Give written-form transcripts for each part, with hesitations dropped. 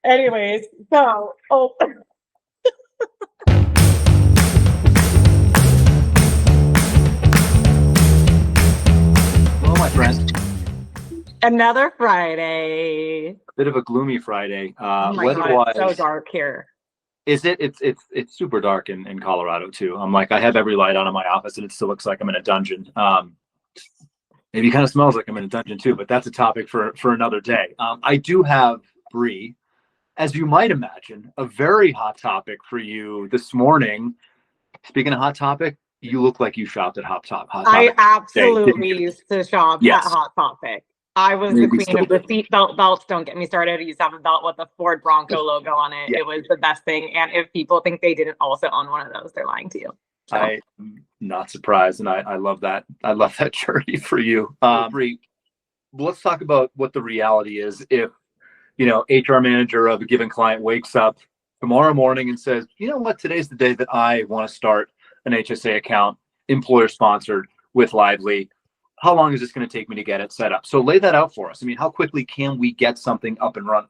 Anyways, so, Hello, my friend. another Friday. A bit of a gloomy Friday. Oh my God, Weather-wise, it's so dark here. is it? It's super dark in Colorado too. I'm like, I have every light on in my office, and it still looks like I'm in a dungeon. Maybe kind of smells like I'm in a dungeon too, but that's a topic for another day. I do have, Bri, as you might imagine, a very hot topic for you this morning. Speaking of hot topic, you look like you shopped at Hot I Topic. absolutely used to shop at Yes. Hot Topic. I was the Maybe queen still of the do. seatbelt belts. Don't get me started. I used to have a belt with the Ford Bronco logo on it. Yeah. It was the best thing. And if people think they didn't also own one of those, they're lying to you. So. I'm not surprised, and I love that. I love that journey for you. Bri, let's talk about what the reality is. If HR manager of a given client wakes up tomorrow morning and says, you know what, today's the day that I want to start an HSA account, employer sponsored with Lively. How long is this going to take me to get it set up? So lay that out for us. I mean, how quickly can we get something up and running?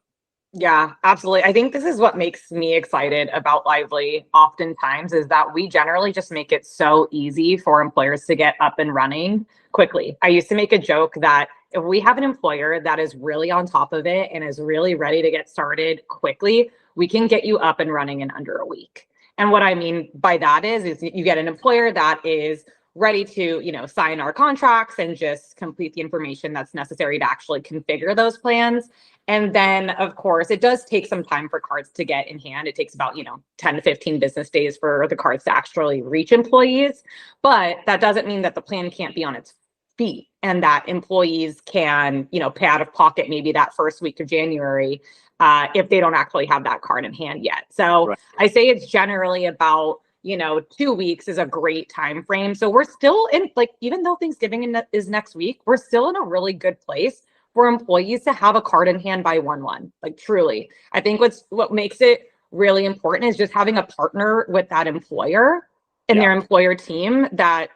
Yeah, absolutely. I think this is what makes me excited about Lively oftentimes is that we generally just make it so easy for employers to get up and running quickly. I used to make a joke that if we have an employer that is really on top of it and is really ready to get started quickly, we can get you up and running in under a week. And what I mean by that is you get an employer that is ready to, sign our contracts and just complete the information that's necessary to actually configure those plans. And then, of course, it does take some time for cards to get in hand. It takes about, 10 to 15 business days for the cards to actually reach employees. But that doesn't mean that the plan can't be on its feet and that employees can, pay out of pocket maybe that first week of January if they don't actually have that card in hand yet. So Right. I say it's generally about 2 weeks is a great time frame. So we're still in, like, even though Thanksgiving is next week, we're still in a really good place for employees to have a card in hand by 1/1. Like, truly, I think what makes it really important is just having a partner with that employer and their employer team that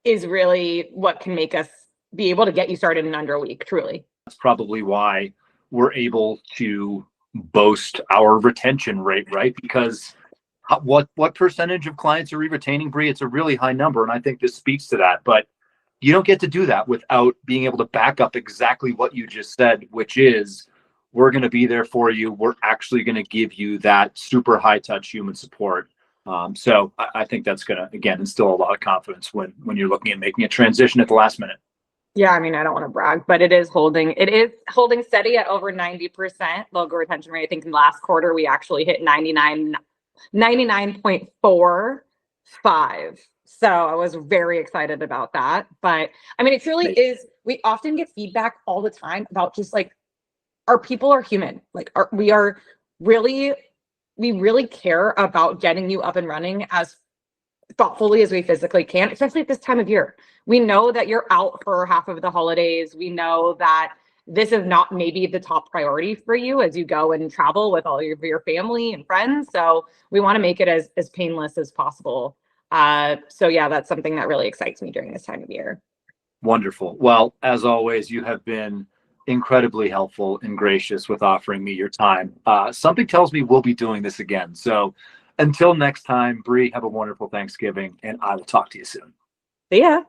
is really what can make us be able to get you started in under a week. Truly. That's probably why we're able to boast our retention rate, right? Because what percentage of clients are we retaining, Bri? It's a really high number, and I think this speaks to that. But you don't get to do that without being able to back up exactly what you just said, which is we're going to be there for you. We're actually going to give you that super high touch human support. So I think that's going to, again, instill a lot of confidence when you're looking at making a transition at the last minute. Yeah, I mean, I don't want to brag, but it is holding steady at over 90% logo retention rate. I think in last quarter we actually hit 99.45. So I was very excited about that. But I mean, it truly is. We often get feedback all the time about just like our people are human. Like we really care about getting you up and running as thoughtfully as we physically can, especially at this time of year. We know that you're out for half of the holidays. We know that this is not maybe the top priority for you as you go and travel with all of your family and friends. So we want to make it as painless as possible. So yeah, that's something that really excites me during this time of year. Wonderful. Well, as always, you have been incredibly helpful and gracious with offering me your time. Something tells me we'll be doing this again. So until next time, Bri, have a wonderful Thanksgiving, and I will talk to you soon. See ya.